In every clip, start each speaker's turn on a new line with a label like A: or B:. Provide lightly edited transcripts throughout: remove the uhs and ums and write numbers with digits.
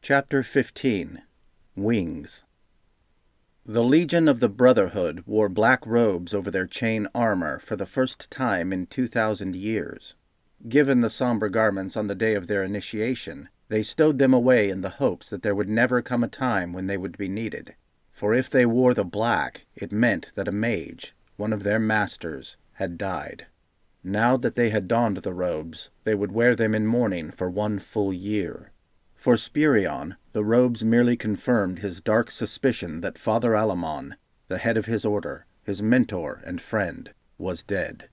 A: Chapter 15. Wings. The Legion of the Brotherhood wore black robes over their chain armor for the first time in 2,000 years. Given the somber garments on the day of their initiation, they stowed them away in the hopes that there would never come a time when they would be needed. For if they wore the black, it meant that a mage, one of their masters, had died. Now that they had donned the robes, they would wear them in mourning for 1 full year. For Spirion, the robes merely confirmed his dark suspicion that Father Alamon, the head of his order, his mentor and friend, was dead.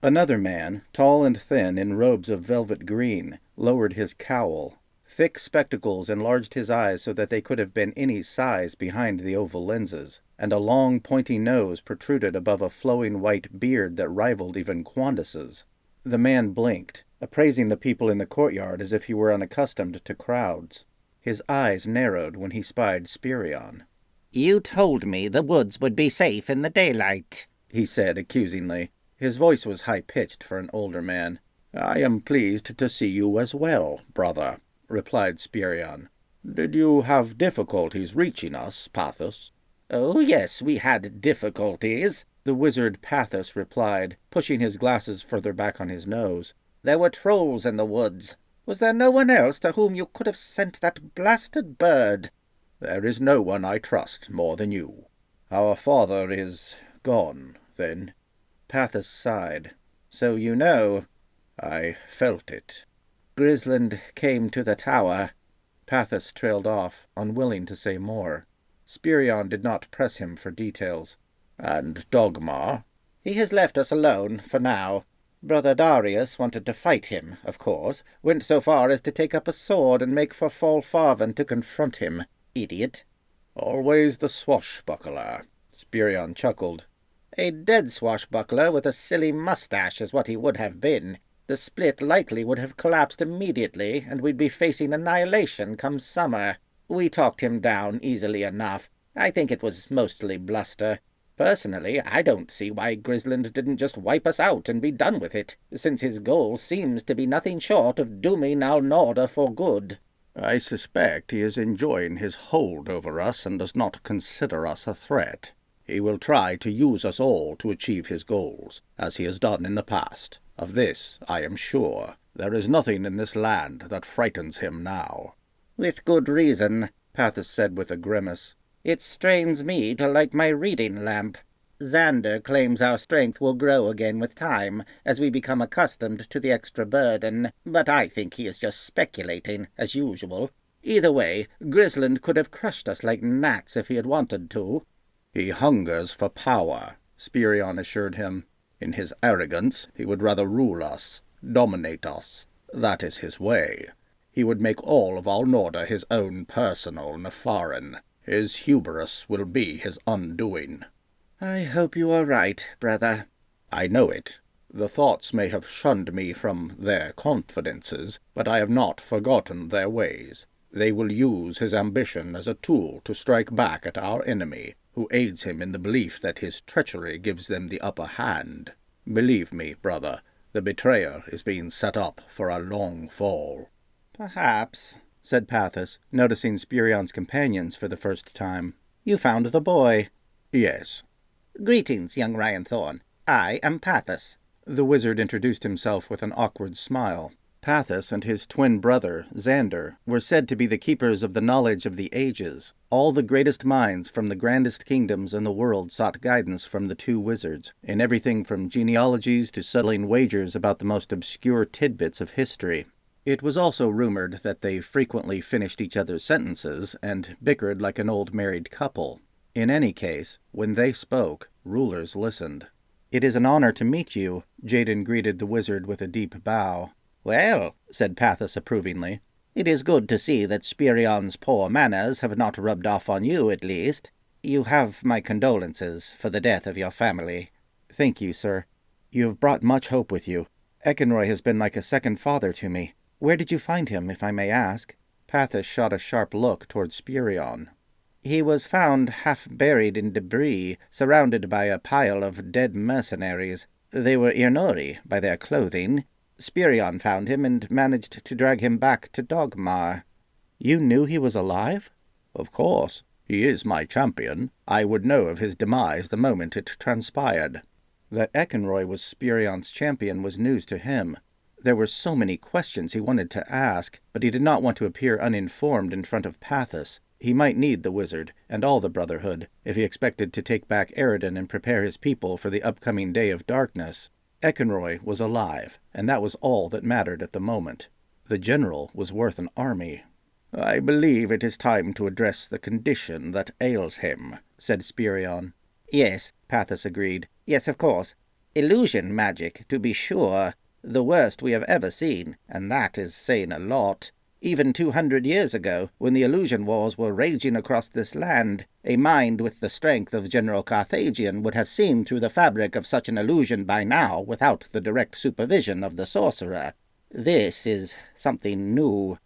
A: Another man, tall and thin in robes of velvet green, lowered his cowl. Thick spectacles enlarged his eyes so that they could have been any size behind the oval lenses, and a long, pointy nose protruded above a flowing white beard that rivaled even Quandis's. The man blinked, appraising the people in the courtyard as if he were unaccustomed to crowds. His eyes narrowed when he spied Spirion.
B: "You told me the woods would be safe in the daylight,"
A: he said accusingly. His voice was high-pitched for an older man. "I am pleased to see you as well, brother," replied Spirion. "Did you have difficulties reaching us, Pathos?"
B: "Oh, yes, we had difficulties,"
A: the wizard Pathos replied, pushing his glasses further back on his nose.
B: "There were trolls in the woods. Was there no one else to whom you could have sent that blasted bird?"
A: "There is no one I trust more than you. Our father is gone, then."
B: Pathos sighed. "So you know."
A: "I felt it."
B: "Grizzland came to the tower."
A: Pathos trailed off, unwilling to say more. Spirion did not press him for details. "And Dogmar?"
B: "He has left us alone, for now. Brother Darius wanted to fight him, of course, went so far as to take up a sword and make for Fall Farven to confront him. Idiot."
A: "Always the swashbuckler," Spirion chuckled.
B: "A dead swashbuckler with a silly mustache is what he would have been. The split likely would have collapsed immediately, and we'd be facing annihilation come summer. We talked him down easily enough. I think it was mostly bluster. Personally, I don't see why Grizzland didn't just wipe us out and be done with it, since his goal seems to be nothing short of dooming Alnorda for good."
A: "I suspect he is enjoying his hold over us and does not consider us a threat. He will try to use us all to achieve his goals, as he has done in the past. Of this I am sure. There is nothing in this land that frightens him now."
B: "With good reason," Pathos said with a grimace. "It strains me to light my reading lamp. Xander claims our strength will grow again with time, as we become accustomed to the extra burden, but I think he is just speculating, as usual. Either way, Grizzland could have crushed us like gnats if he had wanted to."
A: "He hungers for power," Spirion assured him. "In his arrogance, he would rather rule us, dominate us. That is his way. He would make all of Alnorda his own personal Nefarin. His hubris will be his undoing."
B: "I hope you are right, brother."
A: "I know it. The thoughts may have shunned me from their confidences, but I have not forgotten their ways. They will use his ambition as a tool to strike back at our enemy, who aids him in the belief that his treachery gives them the upper hand. Believe me, brother, the betrayer is being set up for a long fall."
B: "Perhaps,"
A: said Pathos, noticing Spirion's companions for the first time.
B: "You found the boy."
A: "Yes."
B: "Greetings, young Ryanthorn. I am Pathos."
A: The wizard introduced himself with an awkward smile. Pathos and his twin brother, Xander, were said to be the keepers of the knowledge of the ages. All the greatest minds from the grandest kingdoms in the world sought guidance from the two wizards, in everything from genealogies to settling wagers about the most obscure tidbits of history. It was also rumored that they frequently finished each other's sentences and bickered like an old married couple. In any case, when they spoke, rulers listened. "It is an honor to meet you," Jaden greeted the wizard with a deep bow.
B: "Well," said Pathos approvingly, "it is good to see that Spirion's poor manners have not rubbed off on you, at least. You have my condolences for the death of your family."
A: "Thank you, sir. You have brought much hope with you. Eckenroy has been like a second father to me. Where did you find him, if I may ask?" Pathos shot a sharp look toward Spirion.
B: "He was found half buried in debris, surrounded by a pile of dead mercenaries. They were Irnori by their clothing. Spirion found him and managed to drag him back to Dogmar."
A: You knew he was alive? Of course. He is my champion. I would know of his demise the moment it transpired. That Ekenroy was Spirion's champion was news to him. There were so many questions he wanted to ask, but he did not want to appear uninformed in front of Pathos. He might need the wizard, and all the Brotherhood, if he expected to take back Eridan and prepare his people for the upcoming Day of Darkness. Ekenroy was alive, and that was all that mattered at the moment. The general was worth an army. "I believe it is time to address the condition that ails him," said Spirion.
B: "Yes," Pathos agreed. "Yes, of course. Illusion magic, to be sure. The worst we have ever seen, and that is saying a lot. Even 200 years ago, when the illusion wars were raging across this land, a mind with the strength of General Carthagian would have seen through the fabric of such an illusion by now without the direct supervision of the sorcerer. This is something new.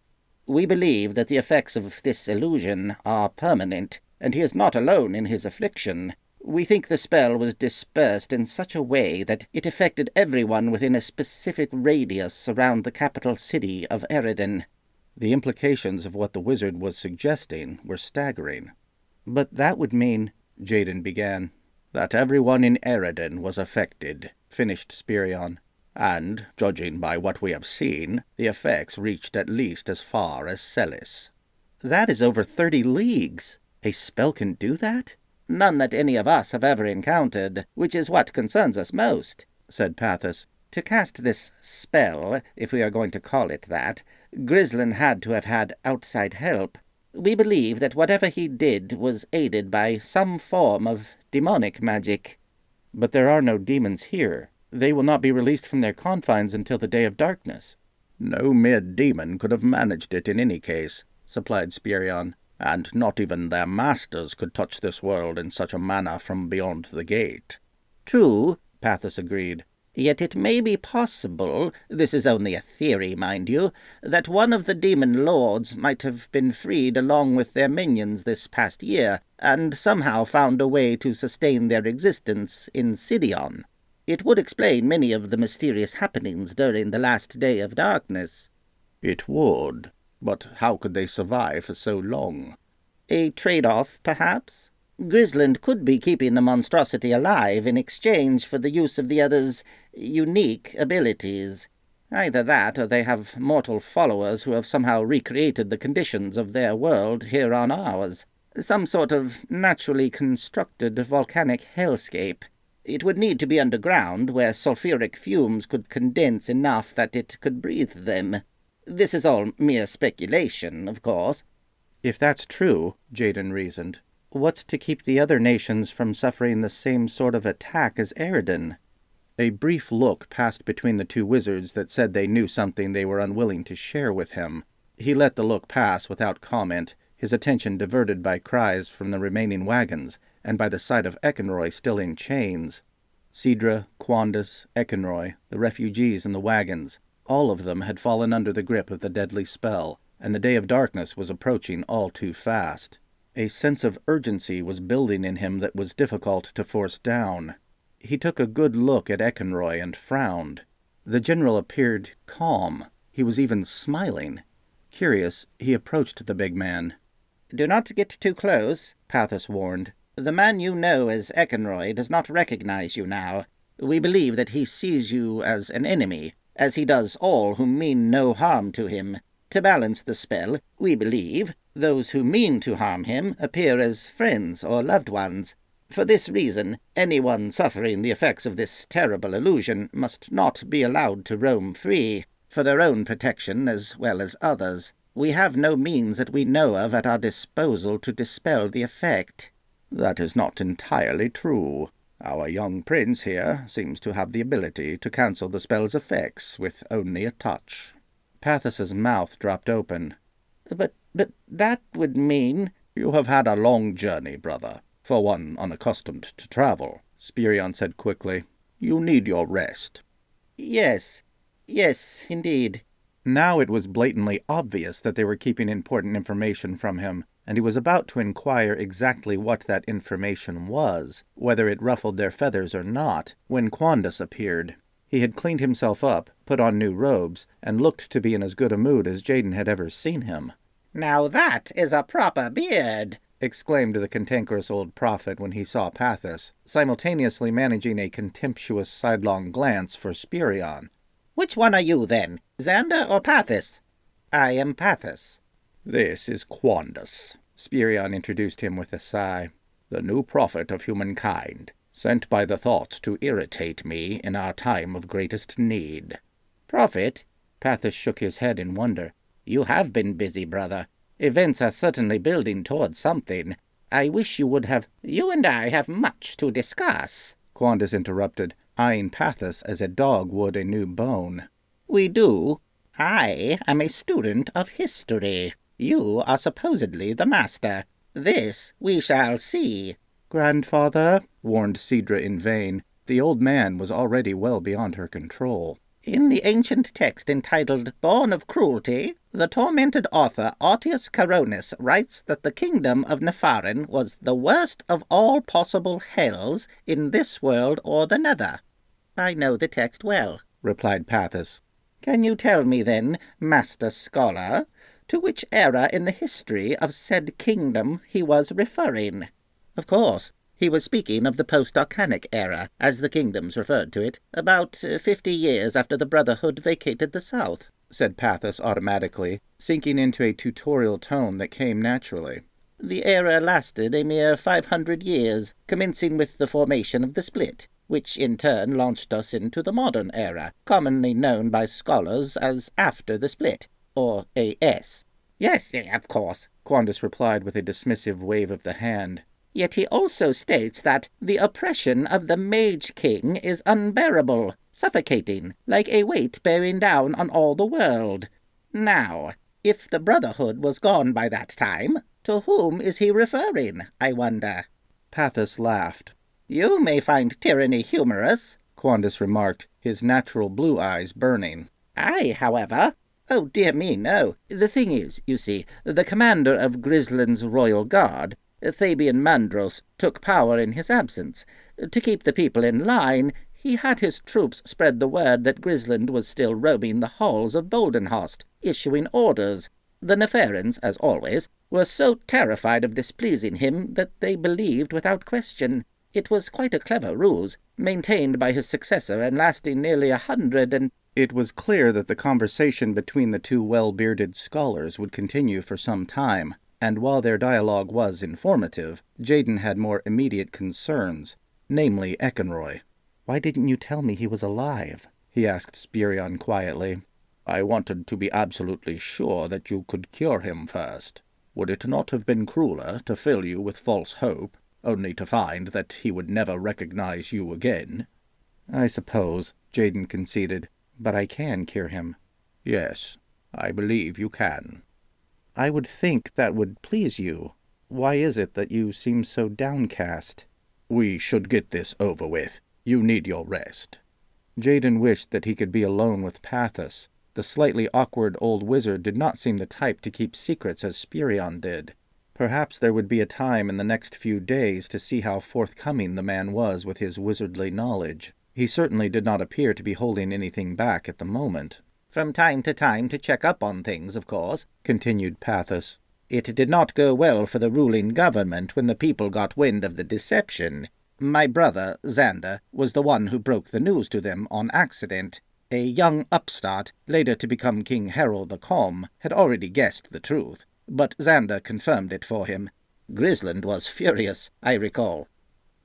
B: We believe that the effects of this illusion are permanent, and he is not alone in his affliction. We think the spell was dispersed in such a way that it affected everyone within a specific radius around the capital city of Eridan."
A: The implications of what the wizard was suggesting were staggering. "But that would mean—" Jaden began. "That everyone in Eridan was affected," finished Spirion. "And, judging by what we have seen, the effects reached at least as far as Celis."
B: "That is over 30 leagues. A spell can do that?" "None that any of us have ever encountered, which is what concerns us most," said Pathos. "To cast this spell, if we are going to call it that, Grizzland had to have had outside help. We believe that whatever he did was aided by some form of demonic magic."
A: "But there are no demons here. They will not be released from their confines until the Day of Darkness." "No mere demon could have managed it in any case," supplied Spirion. "And not even their masters could touch this world in such a manner from beyond the gate."
B: "True," Pathos agreed. "Yet it may be possible, this is only a theory, mind you, that one of the demon lords might have been freed along with their minions this past year, and somehow found a way to sustain their existence in Sidion. It would explain many of the mysterious happenings during the last Day of Darkness."
A: "It would. But how could they survive for so long?"
B: "A trade-off, perhaps? Grizzland could be keeping the monstrosity alive in exchange for the use of the other's unique abilities. Either that, or they have mortal followers who have somehow recreated the conditions of their world here on ours. Some sort of naturally constructed volcanic hellscape. It would need to be underground, where sulfuric fumes could condense enough that it could breathe them. This is all mere speculation, of course."
A: "If that's true," Jaden reasoned, "what's to keep the other nations from suffering the same sort of attack as Eridan?" A brief look passed between the two wizards that said they knew something they were unwilling to share with him. He let the look pass without comment, his attention diverted by cries from the remaining wagons, and by the sight of Ekenroy still in chains. Sidra, Quandis, Ekenroy, the refugees in the wagons, all of them had fallen under the grip of the deadly spell, and the Day of Darkness was approaching all too fast. A sense of urgency was building in him that was difficult to force down. He took a good look at Ekenroy and frowned. The general appeared calm. He was even smiling. Curious, he approached the big man.
B: "Do not get too close," Pathos warned. "The man you know as Ekenroy does not recognize you now. We believe that he sees you as an enemy, as he does all who mean no harm to him. To balance the spell, we believe, those who mean to harm him appear as friends or loved ones. For this reason, anyone suffering the effects of this terrible illusion must not be allowed to roam free, for their own protection as well as others. We have no means that we know of at our disposal to dispel the effect."
A: "That is not entirely true. Our young prince here seems to have the ability to cancel the spell's effects with only a touch." Pathos's mouth dropped open.
B: But that would mean—"
A: "You have had a long journey, brother, for one unaccustomed to travel," Spirion said quickly. "You need your rest."
B: Yes, indeed."
A: Now it was blatantly obvious that they were keeping important information from him, and he was about to inquire exactly what that information was, whether it ruffled their feathers or not, when Quandis appeared. He had cleaned himself up, put on new robes, and looked to be in as good a mood as Jaden had ever seen him.
B: "Now that is a proper beard,"
A: exclaimed the cantankerous old prophet when he saw Pathis, simultaneously managing a contemptuous sidelong glance for Spirion.
B: "Which one are you, then, Xander or Pathis?" "I am Pathis."
A: "This is Quandis," Spirion introduced him with a sigh. "The new prophet of humankind, sent by the thoughts to irritate me in our time of greatest need."
B: "Prophet?" Pathis shook his head in wonder. "You have been busy, brother. Events are certainly building towards something. I wish you would have—" "You and I have much to discuss,"
A: Quandis interrupted, eyeing Pathis as a dog would a new bone.
B: "We do? I am a student of history. You are supposedly the master. This we shall see."
A: "Grandfather," warned Cedra in vain. The old man was already well beyond her control.
B: "In the ancient text entitled Born of Cruelty, the tormented author Autius Caronis writes that the kingdom of Nepharin was the worst of all possible hells in this world or the nether." "I know the text well," replied Pathis. "Can you tell me, then, master scholar, to which era in the history of said kingdom he was referring?" "Of course. He was speaking of the post-Arcanic era, as the kingdoms referred to it, about 50 years after the Brotherhood vacated the south," said Pathis automatically, sinking into a tutorial tone that came naturally. "The era lasted a mere 500 years, commencing with the formation of the split, which in turn launched us into the modern era, commonly known by scholars as After the Split, or AS. "Yes, of course," Quandis replied with a dismissive wave of the hand. "Yet he also states that the oppression of the Mage King is unbearable, suffocating, like a weight bearing down on all the world. Now, if the Brotherhood was gone by that time, to whom is he referring, I wonder?"
A: Pathis laughed.
B: "You may find tyranny humorous,"
A: Quandis remarked, his natural blue eyes burning.
B: "I, however—" "Oh, dear me, no. The thing is, you see, the commander of Grizzland's royal guard, Thabian Mandros, took power in his absence. To keep the people in line, he had his troops spread the word that Grizzland was still roaming the halls of Boldenhorst, issuing orders. The Nepharins, as always, were so terrified of displeasing him that they believed without question. It was quite a clever ruse, maintained by his successor and lasting nearly 100 and—"
A: It was clear that the conversation between the two well-bearded scholars would continue for some time, and while their dialogue was informative, Jaden had more immediate concerns, namely Eckenroy. "Why didn't you tell me he was alive?" he asked Spirion quietly. "I wanted to be absolutely sure that you could cure him first. Would it not have been crueler to fill you with false hope, only to find that he would never recognize you again?" "I suppose," Jaden conceded, "but I can cure him." "Yes, I believe you can." "I would think that would please you. Why is it that you seem so downcast?" "We should get this over with. You need your rest." Jaden wished that he could be alone with Pathis. The slightly awkward old wizard did not seem the type to keep secrets as Spirion did. Perhaps there would be a time in the next few days to see how forthcoming the man was with his wizardly knowledge. He certainly did not appear to be holding anything back at the moment.
B: "From time to time to check up on things, of course," continued Pathis. "It did not go well for the ruling government when the people got wind of the deception. My brother, Xander, was the one who broke the news to them on accident. A young upstart, later to become King Harold the Calm, had already guessed the truth, but Xander confirmed it for him. Grizzland was furious, I recall."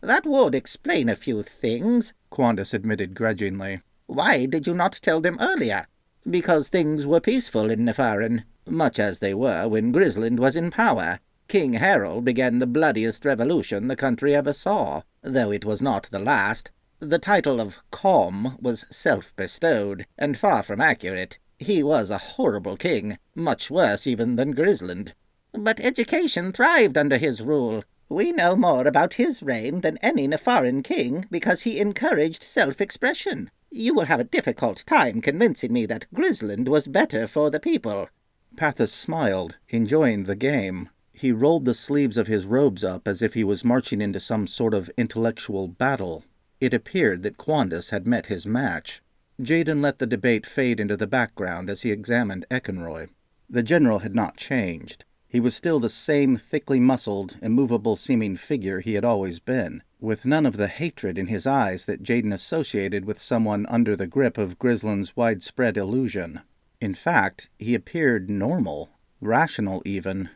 B: "That would explain a few things,"
A: Quandis admitted grudgingly.
B: "Why did you not tell them earlier?" "Because things were peaceful in Nepharin, much as they were when Grizzland was in power. King Harold began the bloodiest revolution the country ever saw, though it was not the last. The title of Calm was self-bestowed, and far from accurate. He was a horrible king, much worse even than Grizzland. But education thrived under his rule. We know more about his reign than any Nepharin king because he encouraged self-expression. You will have a difficult time convincing me that Grizzland was better for the people."
A: Pathis smiled, enjoying the game. He rolled the sleeves of his robes up as if he was marching into some sort of intellectual battle. It appeared that Quandis had met his match. Jaden let the debate fade into the background as he examined Eckenroy. The general had not changed. He was still the same thickly muscled, immovable-seeming figure he had always been, with none of the hatred in his eyes that Jaden associated with someone under the grip of Grizzland's widespread illusion. In fact, he appeared normal, rational even.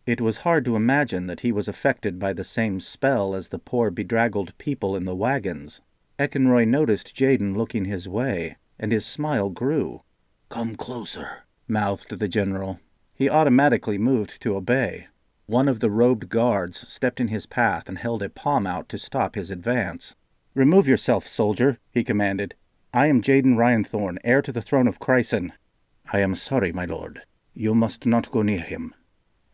A: It was hard to imagine that he was affected by the same spell as the poor bedraggled people in the wagons. Eckenroy noticed Jaden looking his way, and his smile grew.
C: "Come closer,"
A: mouthed the general. He automatically moved to obey. One of the robed guards stepped in his path and held a palm out to stop his advance. "Remove yourself, soldier," he commanded. "I am Jaden Ryanthorn, heir to the throne of Crysin."
C: "I am sorry, my lord. You must not go near him."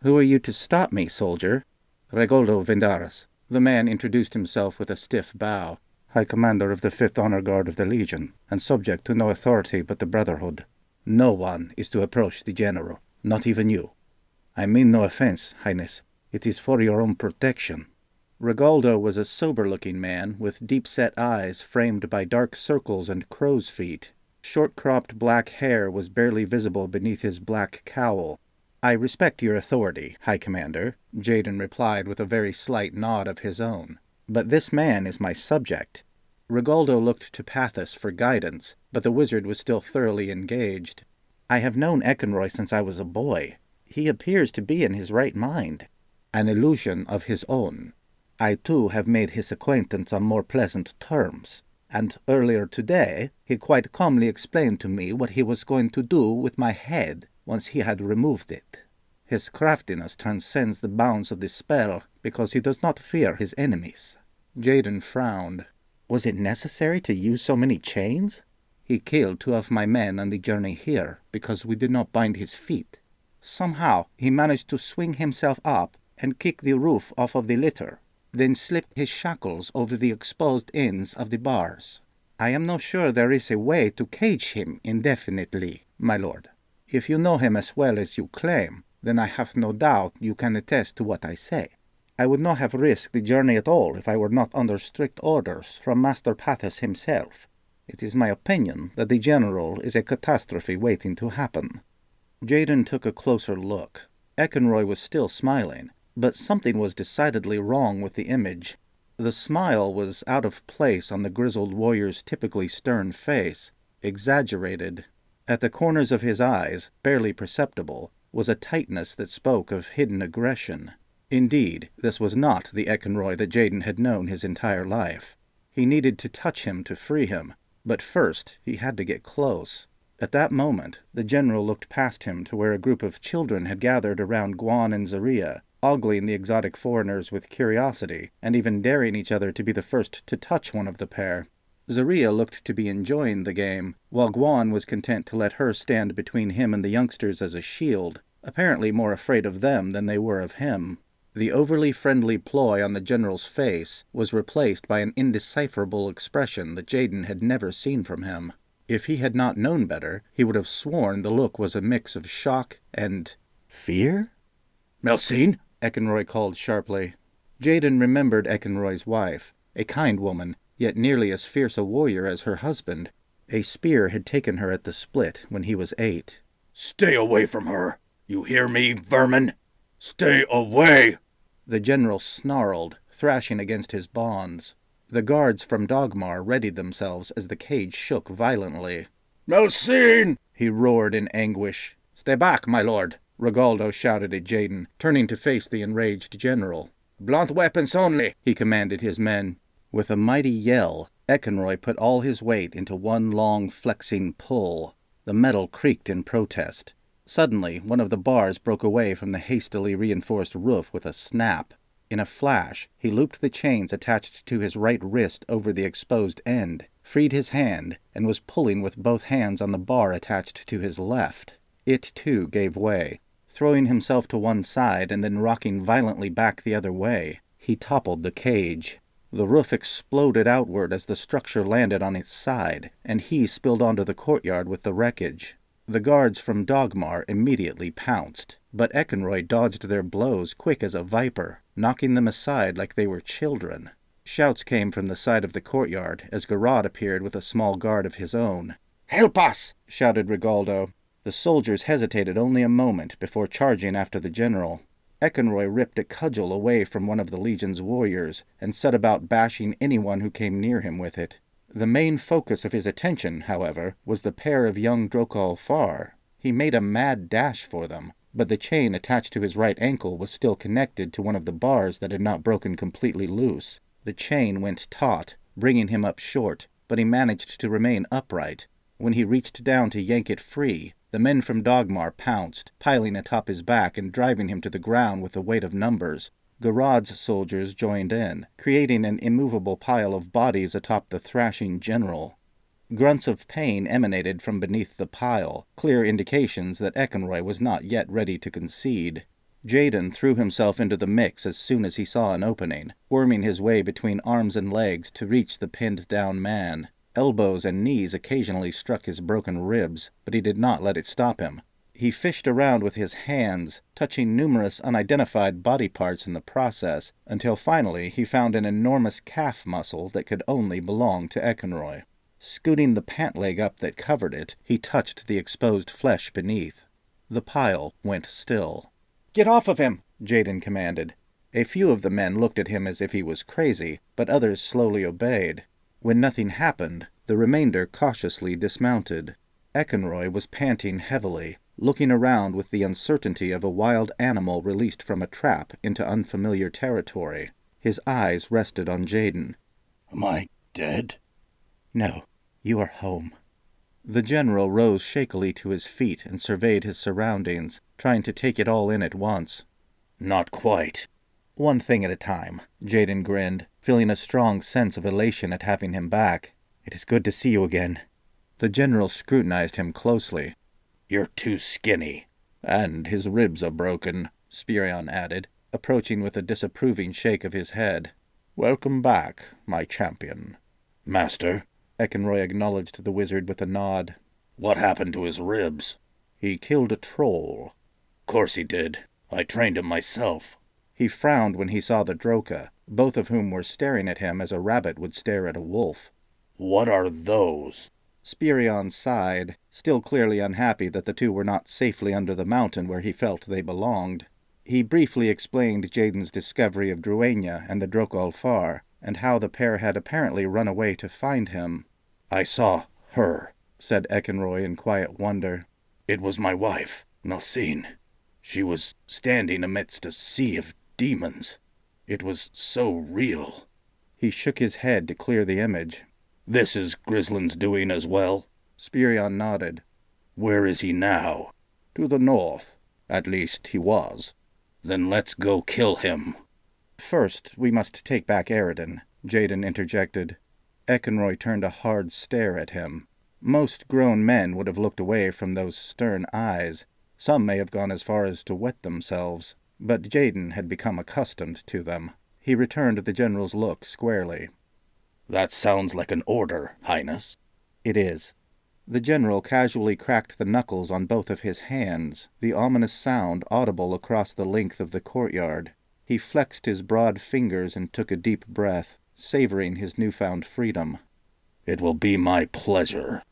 A: "Who are you to stop me, soldier?"
C: "Regoldo Vendaris."
A: The man introduced himself with a stiff bow.
C: "High Commander of the 5th Honor Guard of the Legion, and subject to no authority but the Brotherhood. No one is to approach the general, not even you. I mean no offense, Highness. It is for your own protection."
A: Regoldo was a sober-looking man with deep-set eyes framed by dark circles and crow's feet. Short-cropped black hair was barely visible beneath his black cowl. "I respect your authority, High Commander," Jaden replied with a very slight nod of his own. "But this man is my subject." Regoldo looked to Pathos for guidance, but the wizard was still thoroughly engaged. "I have known Eckenroy since I was a boy. He appears to be in his right mind."
C: "An illusion of his own. I, too, have made his acquaintance on more pleasant terms, and earlier today he quite calmly explained to me what he was going to do with my head once he had removed it. His craftiness transcends the bounds of the spell because he does not fear his enemies."
A: Jaden frowned.
C: "Was it necessary to use so many chains?" "He killed 2 of my men on the journey here because we did not bind his feet. Somehow he managed to swing himself up and kick the roof off of the litter, then slip his shackles over the exposed ends of the bars. I am not sure there is a way to cage him indefinitely, my lord. If you know him as well as you claim, then I have no doubt you can attest to what I say. I would not have risked the journey at all if I were not under strict orders from Master Pathos himself. It is my opinion that the general is a catastrophe waiting to happen."
A: Jaden took a closer look. Eckenroy was still smiling, but something was decidedly wrong with the image. The smile was out of place on the grizzled warrior's typically stern face, exaggerated. At the corners of his eyes, barely perceptible, was a tightness that spoke of hidden aggression. Indeed, this was not the Eckenroy that Jaden had known his entire life. He needed to touch him to free him, but first he had to get close. At that moment, the general looked past him to where a group of children had gathered around Guan and Zaria, ogling the exotic foreigners with curiosity, and even daring each other to be the first to touch one of the pair. Zaria looked to be enjoying the game, while Guan was content to let her stand between him and the youngsters as a shield, apparently more afraid of them than they were of him. The overly friendly ploy on the general's face was replaced by an indecipherable expression that Jaden had never seen from him. If he had not known better, he would have sworn the look was a mix of shock and fear?
C: "Melsine!"
A: Eckenroy called sharply. Jaden remembered Eckenroy's wife, a kind woman, yet nearly as fierce a warrior as her husband. A spear had taken her at the split when he was 8.
C: "Stay away from her! You hear me, vermin? Stay away!"
A: The general snarled, thrashing against his bonds. The guards from Dogmar readied themselves as the cage shook violently.
C: "Melsine!"
A: he roared in anguish. "Stay back, my lord!" Regoldo shouted at Jaden, turning to face the enraged general. "Blunt weapons only!" he commanded his men. With a mighty yell, Eckenroy put all his weight into one long, flexing pull. The metal creaked in protest. Suddenly, one of the bars broke away from the hastily reinforced roof with a snap. In a flash, he looped the chains attached to his right wrist over the exposed end, freed his hand, and was pulling with both hands on the bar attached to his left. It, too, gave way. Throwing himself to one side and then rocking violently back the other way, he toppled the cage. The roof exploded outward as the structure landed on its side, and he spilled onto the courtyard with the wreckage. The guards from Dogmar immediately pounced, but Eckenroy dodged their blows quick as a viper, knocking them aside like they were children. Shouts came from the side of the courtyard as Garrod appeared with a small guard of his own. "Help us!" shouted Regoldo.
C: The soldiers hesitated only a moment before charging after the general. Eckenroy ripped a cudgel away from one of the Legion's warriors and set about bashing anyone who came near him with it. The main focus of his attention, however, was the pair of young Drogal Far. He made a mad dash for them, but the chain attached to his right ankle was still connected to one of the bars that had not broken completely loose. The chain went taut, bringing him up short, but he managed to remain upright. When he reached down to yank it free, the men from Dogmar pounced, piling atop his back and driving him to the ground with the weight of numbers. Garad's soldiers joined in, creating an immovable pile of bodies atop the thrashing general. Grunts of pain emanated from beneath the pile, clear indications that Eckenroy was not yet ready to concede. Jaden threw himself into the mix as soon as he saw an opening, worming his way between arms and legs to reach the pinned-down man. Elbows and knees occasionally struck his broken ribs, but he did not let it stop him. He fished around with his hands, touching numerous unidentified body parts in the process, until finally he found an enormous calf muscle that could only belong to Eckenroy. Scooting the pant leg up that covered it, he touched the exposed flesh beneath. The pile went still. "Get off of him!" Jaden commanded. A few of the men looked at him as if he was crazy, but others slowly obeyed. When nothing happened, the remainder cautiously dismounted. Eckenroy was panting heavily, looking around with the uncertainty of a wild animal released from a trap into unfamiliar territory. His eyes rested on Jaden.
D: "Am I dead?"
C: "No, you are home." The general rose shakily to his feet and surveyed his surroundings, trying to take it all in at once.
D: "Not quite."
C: "One thing at a time," Jaden grinned, feeling a strong sense of elation at having him back. "It is good to see you again." The general scrutinized him closely.
D: "You're too skinny."
C: "And his ribs are broken," Spirion added, approaching with a disapproving shake of his head. "Welcome back, my champion."
D: "Master,"
C: Eckenroy acknowledged the wizard with a nod.
D: "what happened to his ribs?"
C: "He killed a troll."
D: "Course he did. I trained him myself."
C: He frowned when he saw the Droka, both of whom were staring at him as a rabbit would stare at a wolf.
D: "What are those?"
C: Spirion sighed, still clearly unhappy that the two were not safely under the mountain where he felt they belonged. He briefly explained Jaden's discovery of Druenya and the Drogal Far, and how the pair had apparently run away to find him.
D: "I saw her,"
C: said Eckenroy in quiet wonder.
D: "It was my wife, Nalcine. She was standing amidst a sea of demons. It was so real."
C: He shook his head to clear the image.
D: "This is Grizzland's doing as well?"
C: Spirion nodded.
D: "Where is he now?"
C: "To the north. At least he was."
D: "Then let's go kill him."
C: "First, we must take back Eredin," Jaden interjected. Eckenroy turned a hard stare at him. Most grown men would have looked away from those stern eyes. Some may have gone as far as to wet themselves, but Jaden had become accustomed to them. He returned the general's look squarely.
D: "That sounds like an order, Highness."
C: "It is." The general casually cracked the knuckles on both of his hands, the ominous sound audible across the length of the courtyard. He flexed his broad fingers and took a deep breath, savoring his newfound freedom.
D: "It will be my pleasure."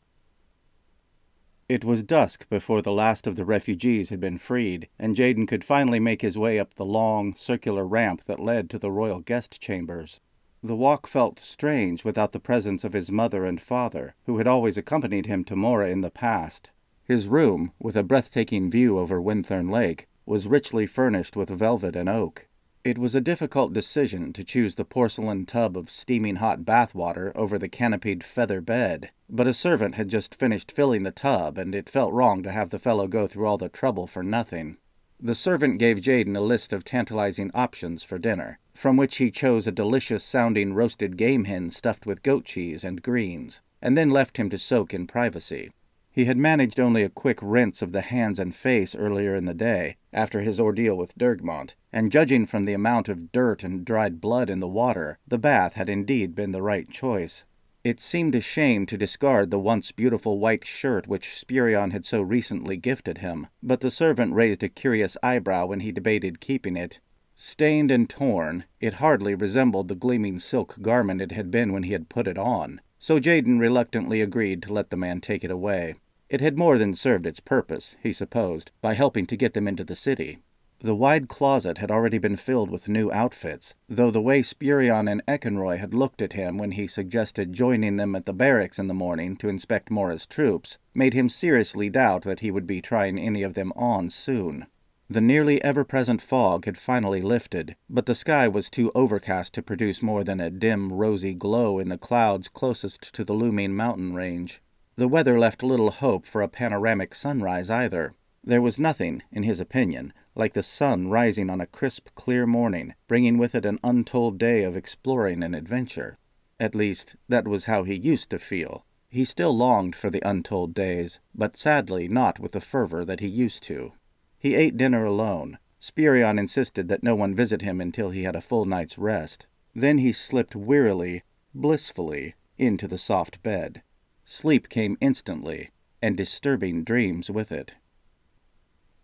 A: It was dusk before the last of the refugees had been freed, and Jaden could finally make his way up the long, circular ramp that led to the royal guest chambers. The walk felt strange without the presence of his mother and father, who had always accompanied him to Mora in the past. His room, with a breathtaking view over Windthorn Lake, was richly furnished with velvet and oak. It was a difficult decision to choose the porcelain tub of steaming hot bath-water over the canopied feather bed, but a servant had just finished filling the tub, and it felt wrong to have the fellow go through all the trouble for nothing. The servant gave Jaden a list of tantalizing options for dinner, from which he chose a delicious-sounding roasted game hen stuffed with goat cheese and greens, and then left him to soak in privacy. He had managed only a quick rinse of the hands and face earlier in the day, after his ordeal with Dergmont, and judging from the amount of dirt and dried blood in the water, the bath had indeed been the right choice. It seemed a shame to discard the once beautiful white shirt which Spirion had so recently gifted him, but the servant raised a curious eyebrow when he debated keeping it. Stained and torn, it hardly resembled the gleaming silk garment it had been when he had put it on, so Jaden reluctantly agreed to let the man take it away.
C: It had more than served its purpose, he supposed, by helping to get them into the city. The wide closet had already been filled with new outfits, though the way Spurion and Eckenroy had looked at him when he suggested joining them at the barracks in the morning to inspect Mora's troops made him seriously doubt that he would be trying any of them on soon. The nearly ever-present fog had finally lifted, but the sky was too overcast to produce more than a dim, rosy glow in the clouds closest to the looming mountain range. The weather left little hope for a panoramic sunrise either. There was nothing, in his opinion, like the sun rising on a crisp, clear morning, bringing with it an untold day of exploring and adventure. At least, that was how he used to feel. He still longed for the untold days, but sadly not with the fervor that he used to. He ate dinner alone. Spurion insisted that no one visit him until he had a full night's rest. Then he slipped wearily, blissfully, into the soft bed. Sleep came instantly, and disturbing dreams with it.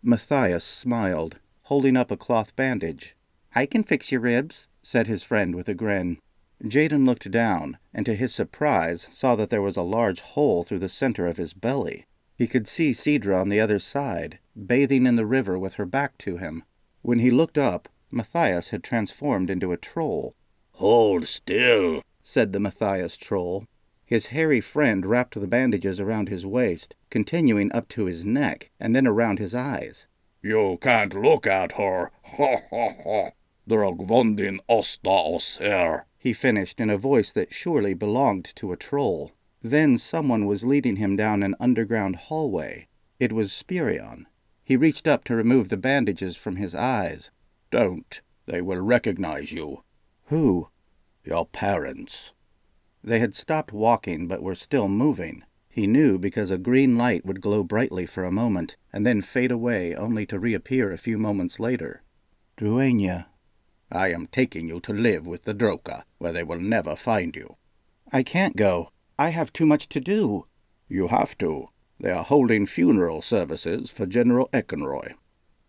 C: Matthias smiled, holding up a cloth bandage. "I can fix your ribs," said his friend with a grin. Jaden looked down, and to his surprise saw that there was a large hole through the center of his belly. He could see Cedra on the other side, bathing in the river with her back to him. When he looked up, Matthias had transformed into a troll.
D: "Hold still,"
C: said the Matthias troll. His hairy friend wrapped the bandages around his waist, continuing up to his neck, and then around his eyes.
D: "You can't look at her. Ha ha ha. Dragvondin osta oss här,"
C: he finished in a voice that surely belonged to a troll. Then someone was leading him down an underground hallway. It was Spurion. He reached up to remove the bandages from his eyes.
D: "Don't. They will recognize you."
C: "Who?"
D: "Your parents."
C: They had stopped walking, but were still moving. He knew because a green light would glow brightly for a moment, and then fade away, only to reappear a few moments later. "Druenya."
D: "I am taking you to live with the Droka, where they will never find you."
C: "I can't go. I have too much to do."
D: "You have to. They are holding funeral services for General Eckenroy."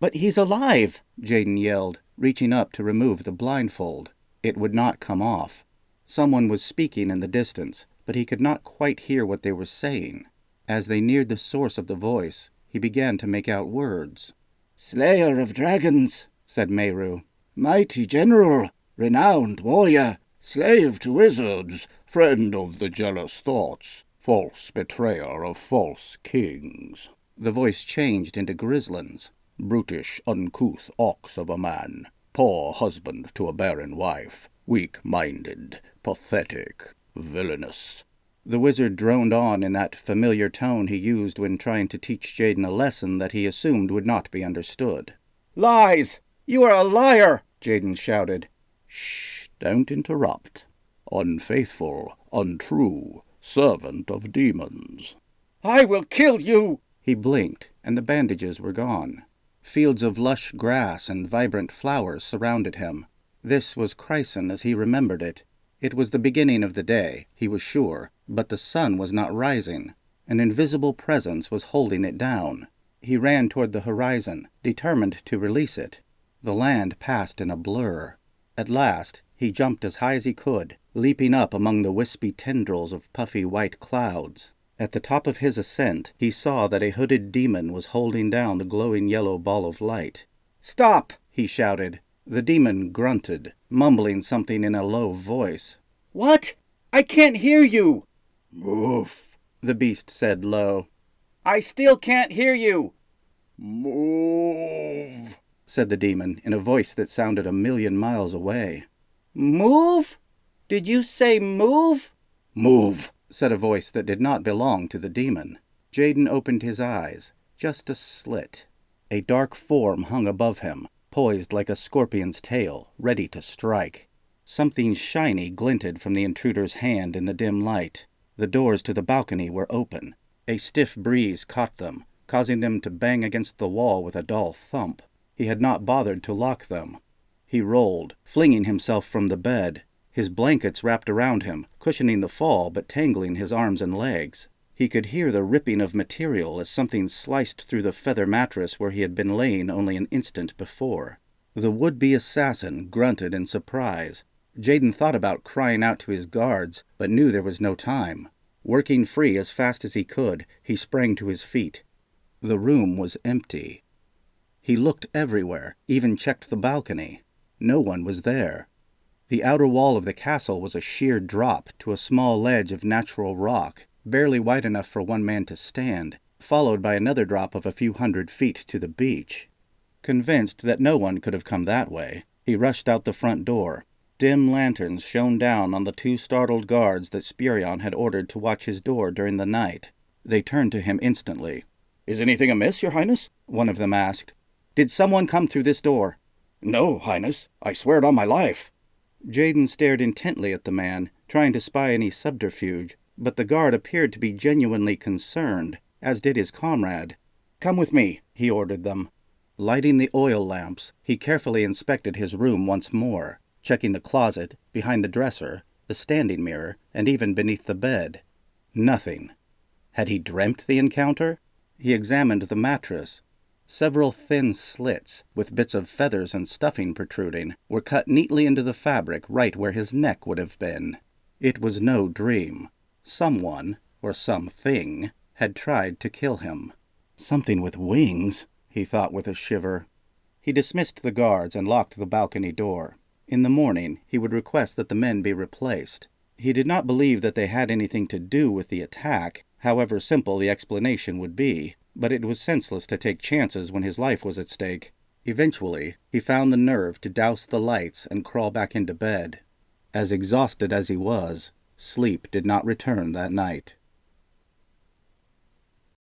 C: "But he's alive!" Jaden yelled, reaching up to remove the blindfold. It would not come off. Someone was speaking in the distance, but he could not quite hear what they were saying. As they neared the source of the voice, he began to make out words.
B: "Slayer of dragons," said Meru. "Mighty general, renowned warrior,
D: slave to wizards, friend of the jealous thoughts, false betrayer of false kings."
C: The voice changed into Grizzland's.
D: "Brutish, uncouth ox of a man, poor husband to a barren wife, weak-minded, pathetic, villainous."
C: The wizard droned on in that familiar tone he used when trying to teach Jaden a lesson that he assumed would not be understood.
B: "Lies! You are a liar!"
C: Jaden shouted.
D: "Shh! Don't interrupt. Unfaithful, untrue, servant of demons."
B: "I will kill you!"
C: He blinked, and the bandages were gone. Fields of lush grass and vibrant flowers surrounded him. This was Crysin as he remembered it. It was the beginning of the day, he was sure, but the sun was not rising. An invisible presence was holding it down. He ran toward the horizon, determined to release it. The land passed in a blur. At last, he jumped as high as he could, leaping up among the wispy tendrils of puffy white clouds. At the top of his ascent, he saw that a hooded demon was holding down the glowing yellow ball of light.
B: "Stop!"
C: he shouted. The demon grunted, mumbling something in a low voice.
B: "What? I can't hear you!"
D: "Move,"
C: the beast said low.
B: "I still can't hear you!"
D: "Move,"
C: said the demon in a voice that sounded 1,000,000 miles away.
B: "Move? Did you say move?"
D: "Move,"
C: said a voice that did not belong to the demon. Jaden opened his eyes, just a slit. A dark form hung above him, poised like a scorpion's tail, ready to strike. Something shiny glinted from the intruder's hand in the dim light. The doors to the balcony were open. A stiff breeze caught them, causing them to bang against the wall with a dull thump. He had not bothered to lock them. He rolled, flinging himself from the bed. His blankets wrapped around him, cushioning the fall but tangling his arms and legs. He could hear the ripping of material as something sliced through the feather mattress where he had been laying only an instant before. The would-be assassin grunted in surprise. Jaden thought about crying out to his guards, but knew there was no time.
A: Working free as fast as he could, he sprang to his feet. The room was empty. He looked everywhere, even checked the balcony. No one was there. The outer wall of the castle was a sheer drop to a small ledge of natural rock, barely wide enough for one man to stand, followed by another drop of a few 100 feet to the beach. Convinced that no one could have come that way, he rushed out the front door. Dim lanterns shone down on the 2 startled guards that Spurion had ordered to watch his door during the night. They turned to him instantly.
D: "Is anything amiss, your highness?"
A: one of them asked. "Did someone come through this door?"
D: "No, highness. I swear it on my life."
A: Jaden stared intently at the man, trying to spy any subterfuge, but the guard appeared to be genuinely concerned, as did his comrade. "Come with me," he ordered them. Lighting the oil lamps, he carefully inspected his room once more, checking the closet, behind the dresser, the standing mirror, and even beneath the bed. Nothing. Had he dreamt the encounter? He examined the mattress. Several thin slits, with bits of feathers and stuffing protruding, were cut neatly into the fabric right where his neck would have been. It was no dream. Someone, or something, had tried to kill him. "Something with wings," he thought with a shiver. He dismissed the guards and locked the balcony door. In the morning, he would request that the men be replaced. He did not believe that they had anything to do with the attack, however simple the explanation would be, but it was senseless to take chances when his life was at stake. Eventually, he found the nerve to douse the lights and crawl back into bed. As exhausted as he was, sleep did not return that night.